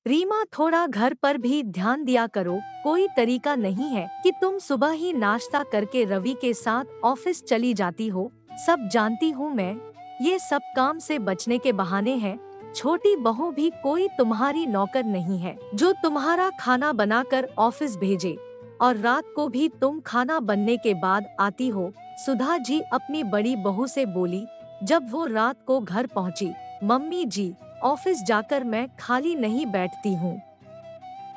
रीमा, थोड़ा घर पर भी ध्यान दिया करो। कोई तरीका नहीं है कि तुम सुबह ही नाश्ता करके रवि के साथ ऑफिस चली जाती हो। सब जानती हूँ मैं, ये सब काम से बचने के बहाने हैं। छोटी बहू भी कोई तुम्हारी नौकर नहीं है जो तुम्हारा खाना बनाकर ऑफिस भेजे, और रात को भी तुम खाना बनने के बाद आती हो। सुधा जी अपनी बड़ी बहू से बोली जब वो रात को घर पहुँची। मम्मी जी, ऑफिस जाकर मैं खाली नहीं बैठती हूँ,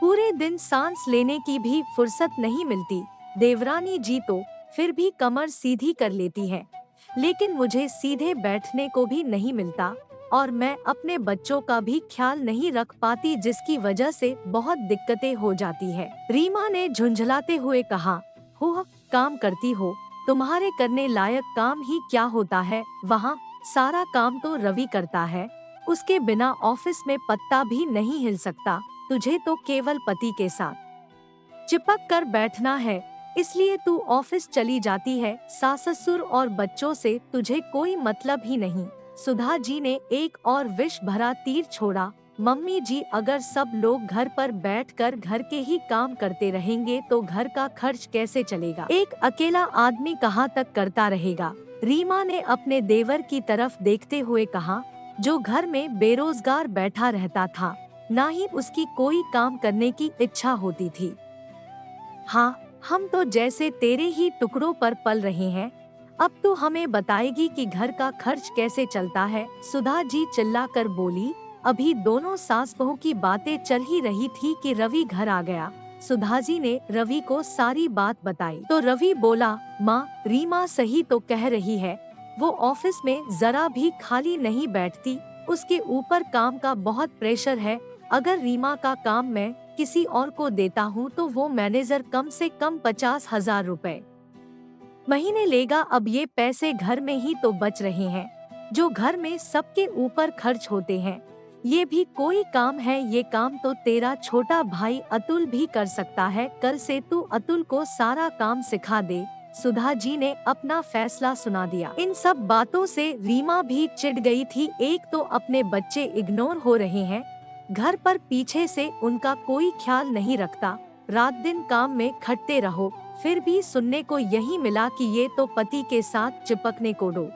पूरे दिन सांस लेने की भी फुर्सत नहीं मिलती। देवरानी जी तो फिर भी कमर सीधी कर लेती है, लेकिन मुझे सीधे बैठने को भी नहीं मिलता, और मैं अपने बच्चों का भी ख्याल नहीं रख पाती, जिसकी वजह से बहुत दिक्कतें हो जाती है। रीमा ने झुंझलाते हुए कहा, हो काम करती हो, तुम्हारे करने लायक काम ही क्या होता है? वहाँ सारा काम तो रवि करता है, उसके बिना ऑफिस में पत्ता भी नहीं हिल सकता। तुझे तो केवल पति के साथ चिपक कर बैठना है, इसलिए तू ऑफिस चली जाती है। सास ससुर और बच्चों से तुझे कोई मतलब ही नहीं। सुधा जी ने एक और विष भरा तीर छोड़ा। मम्मी जी, अगर सब लोग घर पर बैठकर घर के ही काम करते रहेंगे तो घर का खर्च कैसे चलेगा? एक अकेला आदमी कहाँ तक करता रहेगा? रीमा ने अपने देवर की तरफ देखते हुए कहा, जो घर में बेरोजगार बैठा रहता था, ना ही उसकी कोई काम करने की इच्छा होती थी। हाँ, हम तो जैसे तेरे ही टुकड़ों पर पल रहे हैं। अब तो हमें बताएगी कि घर का खर्च कैसे चलता है? सुधा जी चिल्लाकर बोली। अभी दोनों सास बहू की बातें चल ही रही थी कि रवि घर आ गया। सुधा जी ने रवि को सारी बात बताई तो रवि बोला, माँ, रीमा सही तो कह रही है, वो ऑफिस में जरा भी खाली नहीं बैठती, उसके ऊपर काम का बहुत प्रेशर है। अगर रीमा का काम मैं किसी और को देता हूँ तो वो मैनेजर कम से कम 50,000 रुपए महीने लेगा। अब ये पैसे घर में ही तो बच रहे हैं, जो घर में सबके ऊपर खर्च होते हैं। ये भी कोई काम है? ये काम तो तेरा छोटा भाई अतुल भी कर सकता है। कल से तू अतुल को सारा काम सिखा दे। सुधा जी ने अपना फैसला सुना दिया। इन सब बातों से रीमा भी चिढ़ गई थी। एक तो अपने बच्चे इग्नोर हो रहे हैं, घर पर पीछे से उनका कोई ख्याल नहीं रखता, रात दिन काम में खटते रहो, फिर भी सुनने को यही मिला कि ये तो पति के साथ चिपकने को दो।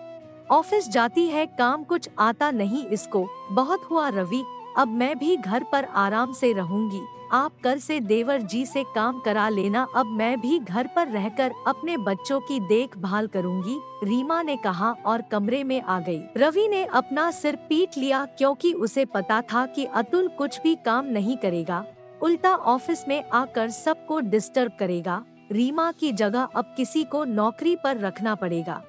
ऑफिस जाती है, काम कुछ आता नहीं इसको। बहुत हुआ रवि, अब मैं भी घर पर आराम से रहूंगी। आप कल से देवर जी से काम करा लेना, अब मैं भी घर पर रहकर अपने बच्चों की देखभाल करूंगी, रीमा ने कहा और कमरे में आ गई। रवि ने अपना सिर पीट लिया, क्योंकि उसे पता था कि अतुल कुछ भी काम नहीं करेगा, उल्टा ऑफिस में आकर सबको डिस्टर्ब करेगा। रीमा की जगह अब किसी को नौकरी पर रखना पड़ेगा।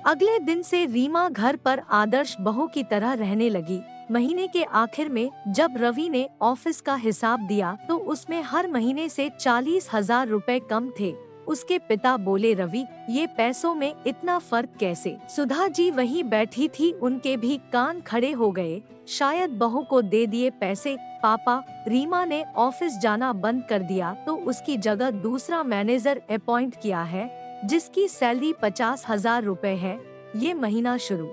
अगले दिन से रीमा घर पर आदर्श बहू की तरह रहने लगी। महीने के आखिर में जब रवि ने ऑफिस का हिसाब दिया तो उसमें हर महीने से 40,000 रुपए कम थे। उसके पिता बोले, रवि, ये पैसों में इतना फर्क कैसे? सुधा जी वहीं बैठी थी, उनके भी कान खड़े हो गए। शायद बहू को दे दिए पैसे। पापा, रीमा ने ऑफिस जाना बंद कर दिया तो उसकी जगह दूसरा मैनेजर अपॉइंट किया है, जिसकी सैलरी 50,000 रुपए है। ये महीना शुरू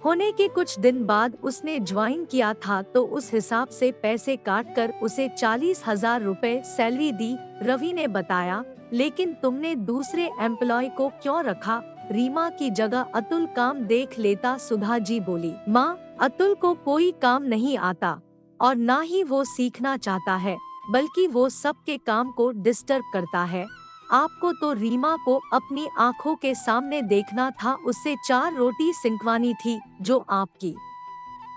होने के कुछ दिन बाद उसने ज्वाइन किया था, तो उस हिसाब से पैसे काट कर उसे 40,000 रुपए सैलरी दी। रवि ने बताया, लेकिन तुमने दूसरे एम्प्लॉय को क्यों रखा? रीमा की जगह अतुल काम देख लेता। सुधा जी बोली, माँ, अतुल को कोई काम नहीं आता और ना ही वो सीखना चाहता है, बल्कि वो सबके काम को डिस्टर्ब करता है। आपको तो रीमा को अपनी आंखों के सामने देखना था, उससे 4 रोटी सिंकवानी थी, जो आपकी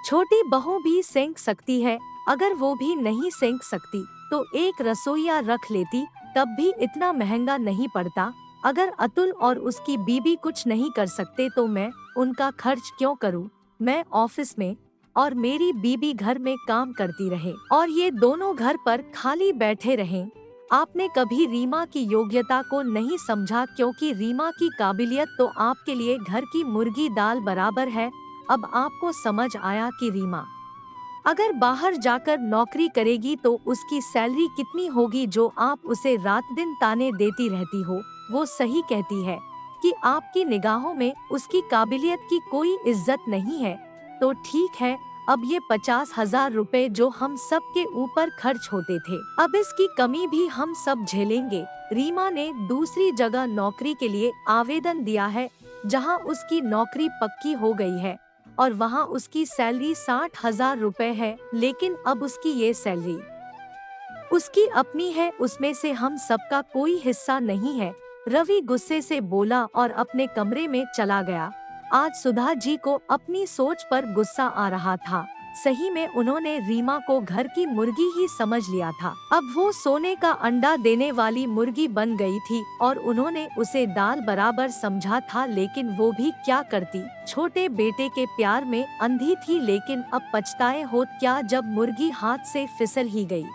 छोटी बहू भी सेंक सकती है। अगर वो भी नहीं सेंक सकती तो एक रसोइया रख लेती, तब भी इतना महंगा नहीं पड़ता। अगर अतुल और उसकी बीबी कुछ नहीं कर सकते तो मैं उनका खर्च क्यों करूं? मैं ऑफिस में और मेरी बीबी घर में काम करती रहे और ये दोनों घर पर खाली बैठे रहें। आपने कभी रीमा की योग्यता को नहीं समझा, क्योंकि रीमा की काबिलियत तो आपके लिए घर की मुर्गी दाल बराबर है। अब आपको समझ आया कि रीमा अगर बाहर जाकर नौकरी करेगी तो उसकी सैलरी कितनी होगी, जो आप उसे रात दिन ताने देती रहती हो। वो सही कहती है कि आपकी निगाहों में उसकी काबिलियत की कोई इज्जत नहीं है। तो ठीक है, अब ये 50,000 रुपए जो हम सब के ऊपर खर्च होते थे, अब इसकी कमी भी हम सब झेलेंगे। रीमा ने दूसरी जगह नौकरी के लिए आवेदन दिया है, जहां उसकी नौकरी पक्की हो गई है और वहां उसकी सैलरी 60,000 रुपए है, लेकिन अब उसकी ये सैलरी उसकी अपनी है, उसमें से हम सबका कोई हिस्सा नहीं है। रवि गुस्से से बोला और अपने कमरे में चला गया। आज सुधा जी को अपनी सोच पर गुस्सा आ रहा था। सही में उन्होंने रीमा को घर की मुर्गी ही समझ लिया था। अब वो सोने का अंडा देने वाली मुर्गी बन गई थी और उन्होंने उसे दाल बराबर समझा था, लेकिन वो भी क्या करती। छोटे बेटे के प्यार में अंधी थी, लेकिन अब पछताए होत क्या जब मुर्गी हाथ से फिसल ही गई।